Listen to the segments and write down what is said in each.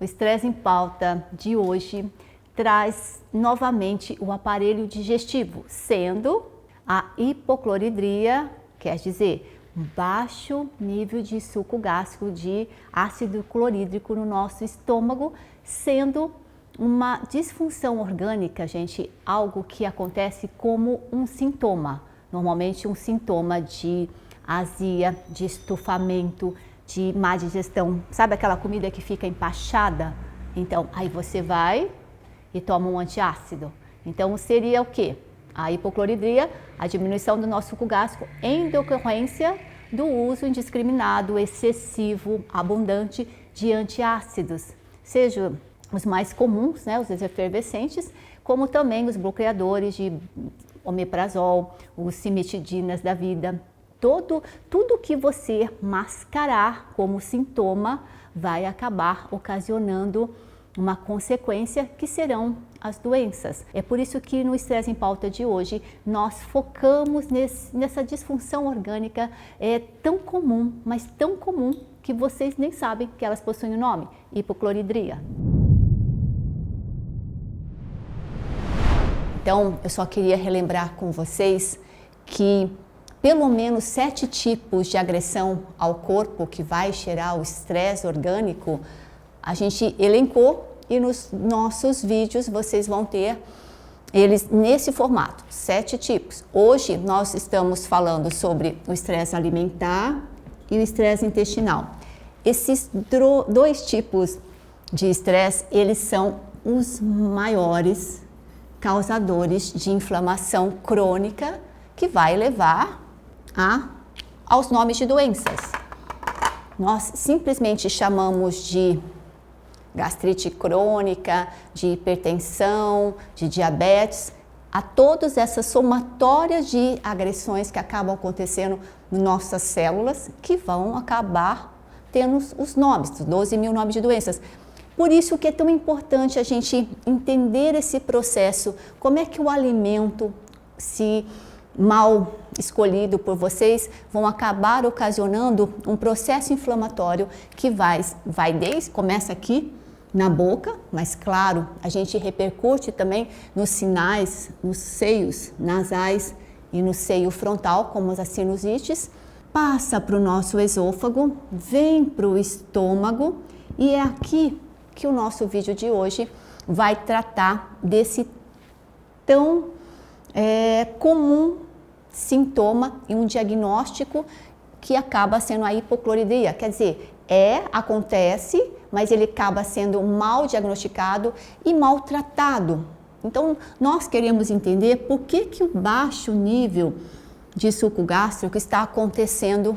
O Estresse em Pauta de hoje traz novamente o aparelho digestivo, sendo a hipocloridria, quer dizer, um baixo nível de suco gástrico de ácido clorídrico no nosso estômago, sendo uma disfunção orgânica, gente, algo que acontece como um sintoma, normalmente um sintoma de azia, de estufamento, de má digestão. Sabe aquela comida que fica empachada? Então, aí você vai e toma um antiácido. Então, seria o quê? A hipocloridria, a diminuição do nosso suco gástrico em decorrência do uso indiscriminado, excessivo, abundante de antiácidos, seja os mais comuns, né, os efervescentes, como também os bloqueadores de omeprazol, os simetidinas da vida. Tudo que você mascarar como sintoma vai acabar ocasionando uma consequência que serão as doenças. É por isso que no Estresse em Pauta de hoje nós focamos nessa disfunção orgânica tão comum, mas tão comum que vocês nem sabem que elas possuem o nome, hipocloridria. Então, eu só queria relembrar com vocês que pelo menos 7 tipos de agressão ao corpo que vai gerar o estresse orgânico, a gente elencou e nos nossos vídeos vocês vão ter eles nesse formato, 7 tipos. Hoje nós estamos falando sobre o estresse alimentar e o estresse intestinal. Esses 2 tipos de estresse, eles são os maiores causadores de inflamação crônica que vai levar aos nomes de doenças. Nós simplesmente chamamos de gastrite crônica, de hipertensão, de diabetes, a todas essas somatórias de agressões que acabam acontecendo nas nossas células, que vão acabar tendo os nomes, 12 mil nomes de doenças. Por isso que é tão importante a gente entender esse processo, como é que o alimento, se mal escolhido por vocês, vão acabar ocasionando um processo inflamatório que começa aqui na boca, mas claro, a gente repercute também nos sinais, nos seios nasais e no seio frontal, como as sinusites, passa para o nosso esôfago, vem para o estômago e é aqui que o nosso vídeo de hoje vai tratar desse tão comum sintoma e um diagnóstico que acaba sendo a hipocloridria. Quer dizer, acontece, mas ele acaba sendo mal diagnosticado e mal tratado. Então, nós queremos entender por que o baixo nível de suco gástrico está acontecendo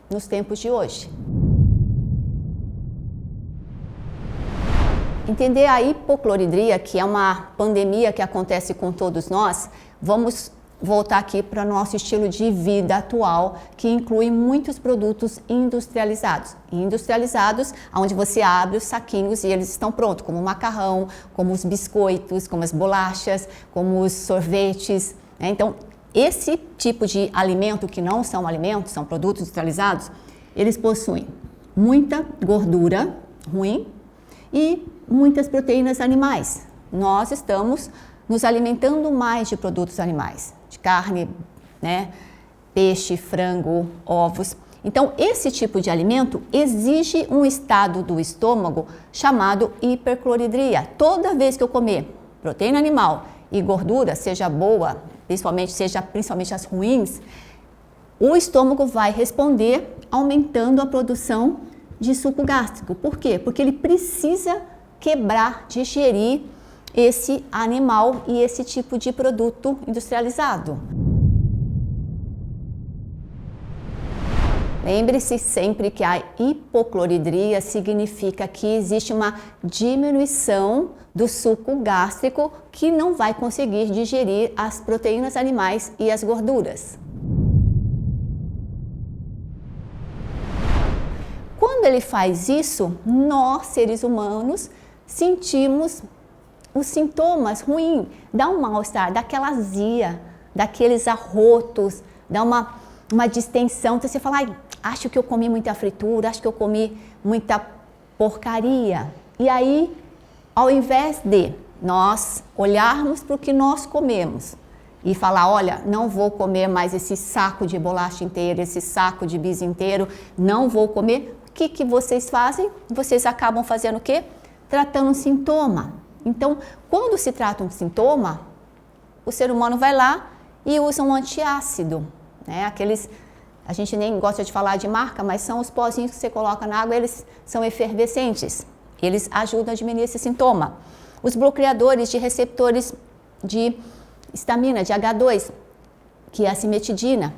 nos tempos de hoje. Entender a hipocloridria, que é uma pandemia que acontece com todos nós, vamos voltar aqui para o nosso estilo de vida atual, que inclui muitos produtos industrializados. Industrializados, onde você abre os saquinhos e eles estão prontos, como o macarrão, como os biscoitos, como as bolachas, como os sorvetes. Então, esse tipo de alimento, que não são alimentos, são produtos industrializados, eles possuem muita gordura ruim e muitas proteínas animais. Nós estamos nos alimentando mais de produtos animais, de carne, né, peixe, frango, ovos. Então, esse tipo de alimento exige um estado do estômago chamado hipercloridria. Toda vez que eu comer proteína animal e gordura, seja boa, principalmente as ruins, o estômago vai responder aumentando a produção de suco gástrico. Por quê? Porque ele precisa quebrar, digerir esse animal e esse tipo de produto industrializado. Lembre-se sempre que a hipocloridria significa que existe uma diminuição do suco gástrico que não vai conseguir digerir as proteínas animais e as gorduras. Quando ele faz isso, nós, seres humanos, sentimos os sintomas ruins, dá um mal-estar, dá aquela azia, daqueles arrotos, dá uma distensão. Então você fala, acho que eu comi muita fritura, acho que eu comi muita porcaria. E aí, ao invés de nós olharmos para o que nós comemos e falar, olha, não vou comer mais esse saco de bolacha inteiro, esse saco de bis inteiro, não vou comer, o que vocês fazem? Vocês acabam fazendo o quê? Tratando um sintoma. Então, quando se trata um sintoma, o ser humano vai lá e usa um antiácido, né? Aqueles, a gente nem gosta de falar de marca, mas são os pozinhos que você coloca na água, eles são efervescentes. Eles ajudam a diminuir esse sintoma. Os bloqueadores de receptores de histamina, de H2, que é a cimetidina.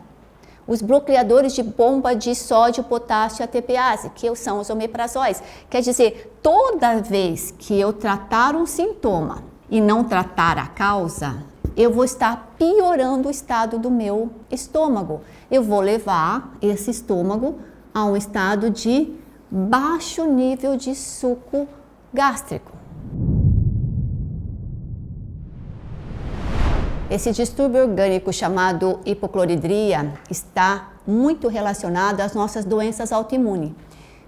Os bloqueadores de bomba de sódio, potássio e ATPase, que são os omeprazóis. Quer dizer, toda vez que eu tratar um sintoma e não tratar a causa, eu vou estar piorando o estado do meu estômago. Eu vou levar esse estômago a um estado de baixo nível de suco gástrico. Esse distúrbio orgânico chamado hipocloridria está muito relacionado às nossas doenças autoimunes.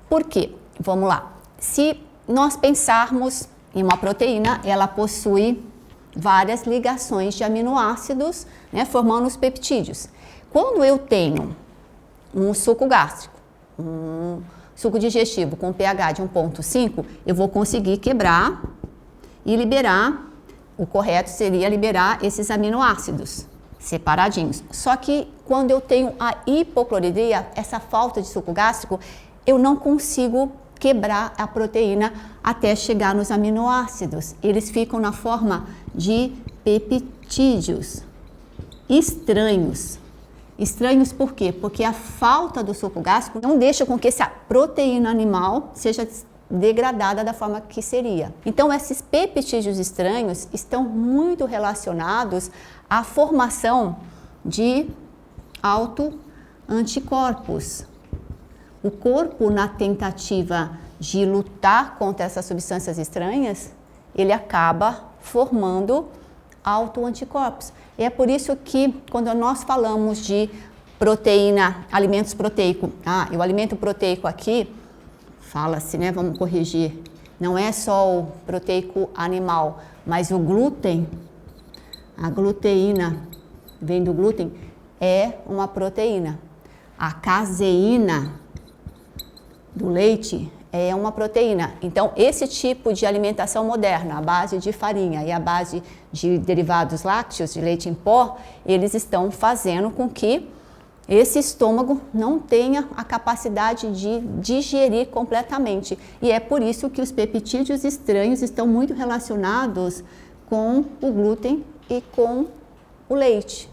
Por quê? Vamos lá. Se nós pensarmos em uma proteína, ela possui várias ligações de aminoácidos, né, formando os peptídeos. Quando eu tenho um suco gástrico, um suco digestivo com pH de 1,5, eu vou conseguir quebrar e liberar. O correto seria liberar esses aminoácidos separadinhos. Só que quando eu tenho a hipocloridria, essa falta de suco gástrico, eu não consigo quebrar a proteína até chegar nos aminoácidos. Eles ficam na forma de peptídeos estranhos. Estranhos por quê? Porque a falta do suco gástrico não deixa com que essa proteína animal seja degradada da forma que seria. Então, esses peptídeos estranhos estão muito relacionados à formação de autoanticorpos. O corpo, na tentativa de lutar contra essas substâncias estranhas, ele acaba formando autoanticorpos. E é por isso que, quando nós falamos de proteína, alimentos proteicos, o alimento proteico aqui, fala-se, né? Vamos corrigir. Não é só o proteico animal, mas o glúten, a gluteína, vem do glúten, é uma proteína. A caseína do leite é uma proteína. Então, esse tipo de alimentação moderna, à base de farinha e à base de derivados lácteos, de leite em pó, eles estão fazendo com que esse estômago não tenha a capacidade de digerir completamente. E é por isso que os peptídeos estranhos estão muito relacionados com o glúten e com o leite.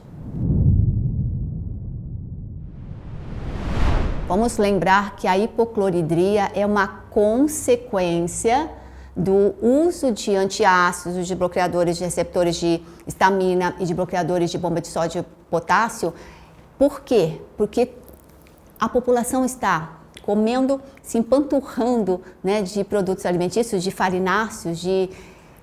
Vamos lembrar que a hipocloridria é uma consequência do uso de antiácidos, de bloqueadores de receptores de histamina e de bloqueadores de bomba de sódio e potássio. Por quê? Porque a população está comendo, se empanturrando, né, de produtos alimentícios, de farináceos, de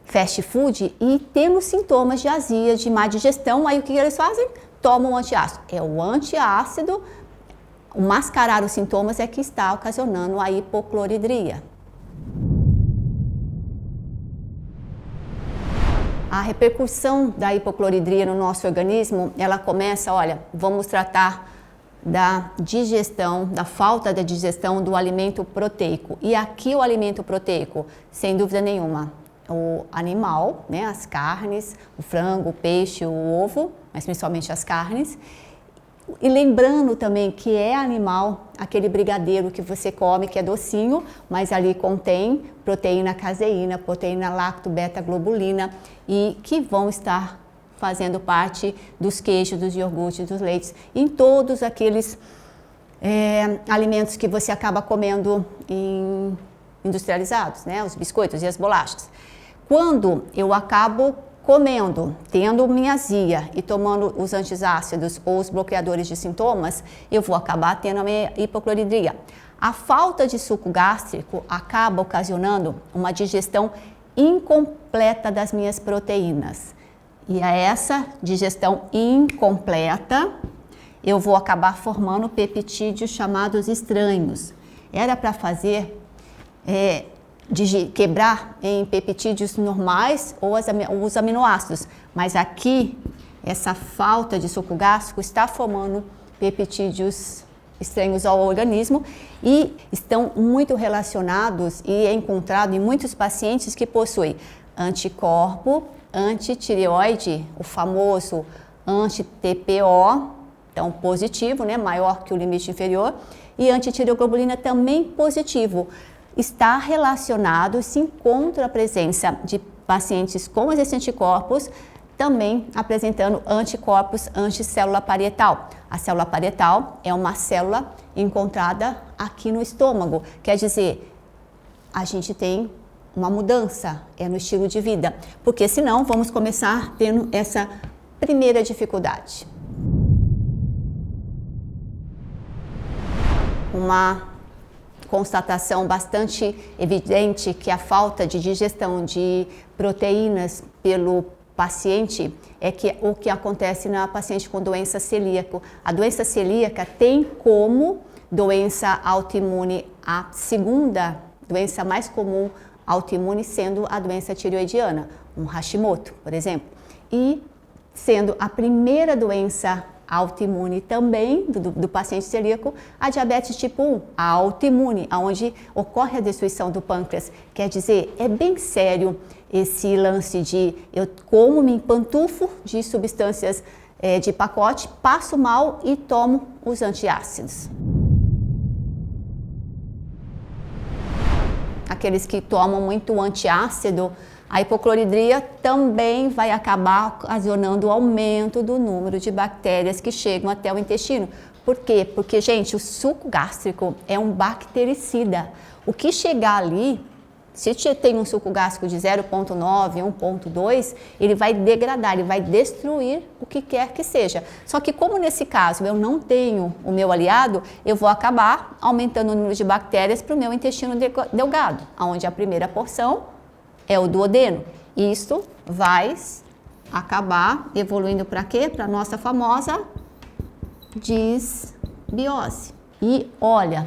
fast food e tendo sintomas de azia, de má digestão. Aí o que eles fazem? Tomam um antiácido. É o antiácido, o mascarar os sintomas é que está ocasionando a hipocloridria. A repercussão da hipocloridria no nosso organismo, ela começa, olha, vamos tratar da digestão, da falta de digestão do alimento proteico. E aqui o alimento proteico, sem dúvida nenhuma, o animal, né, as carnes, o frango, o peixe, o ovo, mas principalmente as carnes. E lembrando também que é animal, aquele brigadeiro que você come, que é docinho, mas ali contém proteína caseína, proteína lacto-beta-globulina e que vão estar fazendo parte dos queijos, dos iogurtes, dos leites, em todos aqueles alimentos que você acaba comendo industrializados, né? Os biscoitos e as bolachas. Quando eu acabo comendo, tendo minha azia e tomando os antiácidos ou os bloqueadores de sintomas, eu vou acabar tendo a minha hipocloridria. A falta de suco gástrico acaba ocasionando uma digestão incompleta das minhas proteínas. E a essa digestão incompleta, eu vou acabar formando peptídeos chamados estranhos. Era para fazer quebrar em peptídeos normais ou os aminoácidos. Mas aqui, essa falta de suco gástrico está formando peptídeos estranhos ao organismo e estão muito relacionados e é encontrado em muitos pacientes que possuem anticorpo, antitireoide, o famoso anti-TPO, então positivo, né, maior que o limite inferior, e antitireoglobulina também positivo. Está relacionado, se encontra a presença de pacientes com esses anticorpos, também apresentando anticorpos anticélula parietal. A célula parietal é uma célula encontrada aqui no estômago, quer dizer, a gente tem uma mudança no estilo de vida, porque senão vamos começar tendo essa primeira dificuldade. Uma constatação bastante evidente que a falta de digestão de proteínas pelo paciente é que o que acontece na paciente com doença celíaca. A doença celíaca tem como doença autoimune a segunda doença mais comum autoimune sendo a doença tireoidiana, um Hashimoto, por exemplo, e sendo a primeira doença autoimune também do paciente celíaco, a diabetes tipo 1, a autoimune, onde ocorre a destruição do pâncreas. Quer dizer, é bem sério esse lance de eu como, me empantufo de substâncias de pacote, passo mal e tomo os antiácidos. Aqueles que tomam muito antiácido, a hipocloridria também vai acabar ocasionando o aumento do número de bactérias que chegam até o intestino. Por quê? Porque, gente, o suco gástrico é um bactericida. O que chegar ali, se tem um suco gástrico de 0,9, 1,2, ele vai degradar, ele vai destruir o que quer que seja. Só que como nesse caso eu não tenho o meu aliado, eu vou acabar aumentando o número de bactérias para o meu intestino delgado, onde a primeira porção é o duodeno. Isso vai acabar evoluindo para quê? Para a nossa famosa disbiose. E olha,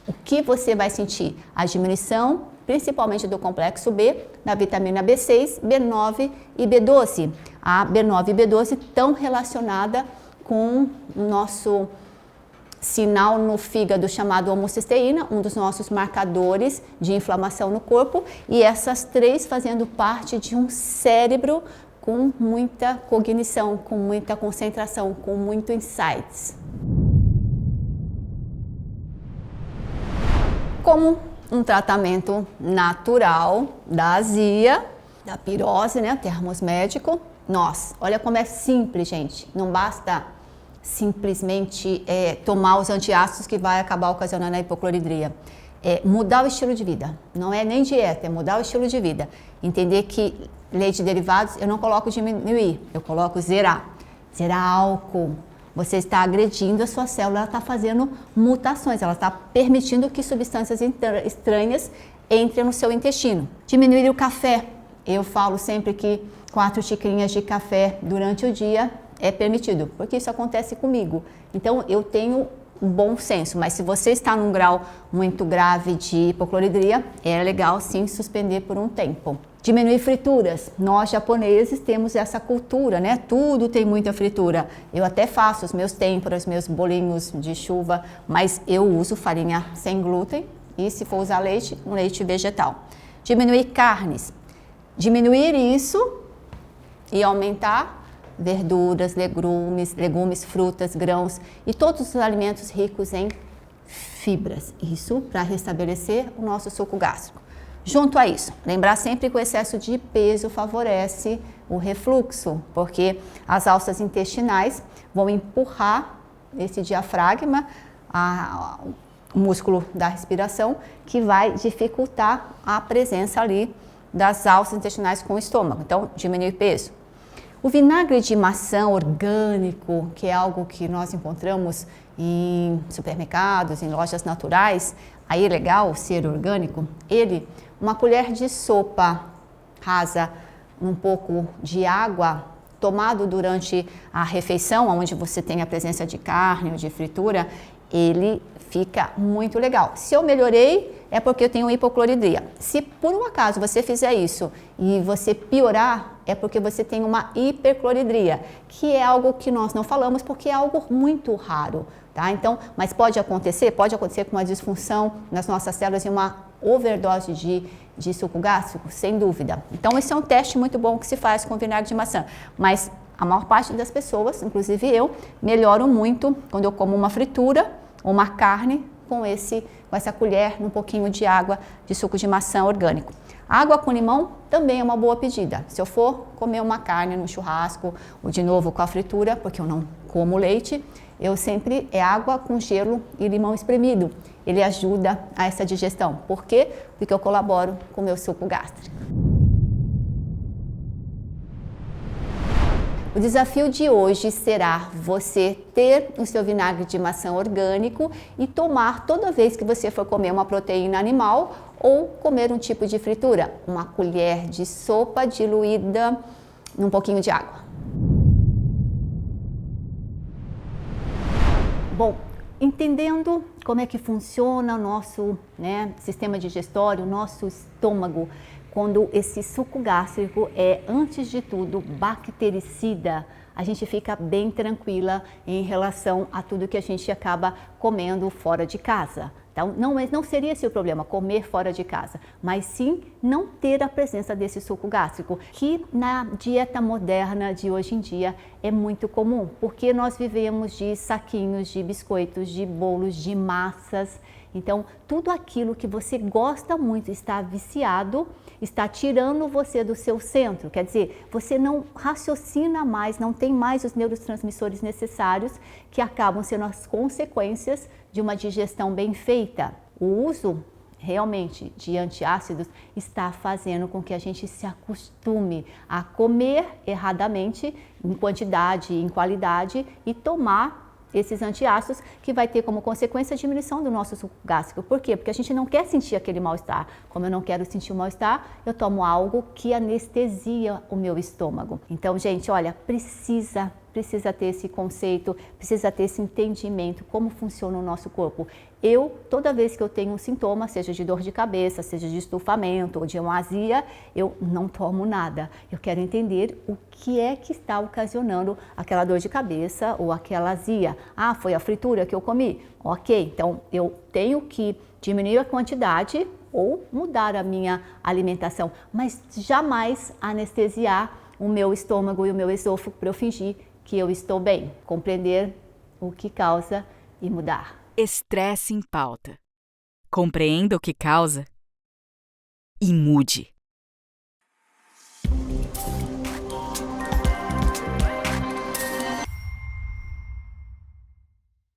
o que você vai sentir? A diminuição, principalmente do complexo B, da vitamina B6, B9 e B12. A B9 e B12 estão relacionadas com o nosso sinal no fígado chamado homocisteína, um dos nossos marcadores de inflamação no corpo, e essas três fazendo parte de um cérebro com muita cognição, com muita concentração, com muito insights. Como um tratamento natural da azia, da pirose, né, termos médico, olha como é simples, gente, não basta simplesmente tomar os antiácidos que vai acabar ocasionando a hipocloridria. Mudar o estilo de vida, não é nem dieta, é mudar o estilo de vida. Entender que leite de derivados eu não coloco diminuir, eu coloco zerar. Zerar álcool. Você está agredindo a sua célula, ela está fazendo mutações, ela está permitindo que substâncias estranhas entrem no seu intestino. Diminuir o café. Eu falo sempre que 4 xicrinhas de café durante o dia é permitido, porque isso acontece comigo. Então, eu tenho um bom senso, mas se você está num grau muito grave de hipocloridria, é legal sim suspender por um tempo. Diminuir frituras. Nós japoneses temos essa cultura, né? Tudo tem muita fritura. Eu até faço os meus tempuras, meus bolinhos de chuva, mas eu uso farinha sem glúten e se for usar leite, um leite vegetal. Diminuir carnes. Diminuir isso e aumentar verduras, legumes, frutas, grãos e todos os alimentos ricos em fibras. Isso para restabelecer o nosso suco gástrico. Junto a isso, lembrar sempre que o excesso de peso favorece o refluxo, porque as alças intestinais vão empurrar esse diafragma, o músculo da respiração, que vai dificultar a presença ali das alças intestinais com o estômago. Então, diminuir peso. O vinagre de maçã orgânico, que é algo que nós encontramos em supermercados, em lojas naturais, aí é legal ser orgânico, uma colher de sopa rasa, um pouco de água, tomado durante a refeição, onde você tem a presença de carne ou de fritura, ele fica muito legal. Se eu melhorei, é porque eu tenho hipocloridria. Se por um acaso você fizer isso e você piorar, é porque você tem uma hipercloridria, que é algo que nós não falamos porque é algo muito raro, tá? Então, mas pode acontecer com uma disfunção nas nossas células e uma overdose de suco gástrico, sem dúvida. Então, esse é um teste muito bom que se faz com vinagre de maçã, mas a maior parte das pessoas, inclusive eu, melhoram muito quando eu como uma fritura, uma carne com essa colher, um pouquinho de água de suco de maçã orgânico. Água com limão também é uma boa pedida. Se eu for comer uma carne no churrasco ou de novo com a fritura, porque eu não como leite, eu sempre é água com gelo e limão espremido. Ele ajuda a essa digestão. Por quê? Porque eu colaboro com o meu suco gástrico. O desafio de hoje será você ter o seu vinagre de maçã orgânico e tomar toda vez que você for comer uma proteína animal ou comer um tipo de fritura, uma colher de sopa diluída num pouquinho de água. Bom, entendendo como é que funciona o nosso sistema digestório, o nosso estômago, quando esse suco gástrico é, antes de tudo, bactericida, a gente fica bem tranquila em relação a tudo que a gente acaba comendo fora de casa. Então, não seria esse o problema, comer fora de casa, mas sim não ter a presença desse suco gástrico, que na dieta moderna de hoje em dia é muito comum, porque nós vivemos de saquinhos, de biscoitos, de bolos, de massas. Então, tudo aquilo que você gosta muito, está viciado, está tirando você do seu centro. Quer dizer, você não raciocina mais, não tem mais os neurotransmissores necessários que acabam sendo as consequências de uma digestão bem feita. O uso realmente de antiácidos está fazendo com que a gente se acostume a comer erradamente, em quantidade, em qualidade, e tomar esses antiácidos, que vai ter como consequência a diminuição do nosso suco gástrico. Por quê? Porque a gente não quer sentir aquele mal-estar. Como eu não quero sentir o mal-estar, eu tomo algo que anestesia o meu estômago. Então, gente, olha, precisa ter esse conceito, precisa ter esse entendimento, como funciona o nosso corpo. Toda vez que eu tenho um sintoma, seja de dor de cabeça, seja de estufamento ou de uma azia, eu não tomo nada. Eu quero entender o que é que está ocasionando aquela dor de cabeça ou aquela azia. Ah, foi a fritura que eu comi? Ok, então eu tenho que diminuir a quantidade ou mudar a minha alimentação, mas jamais anestesiar o meu estômago e o meu esôfago para eu fingir que eu estou bem. Compreender o que causa e mudar. Estresse em pauta. Compreenda o que causa e mude.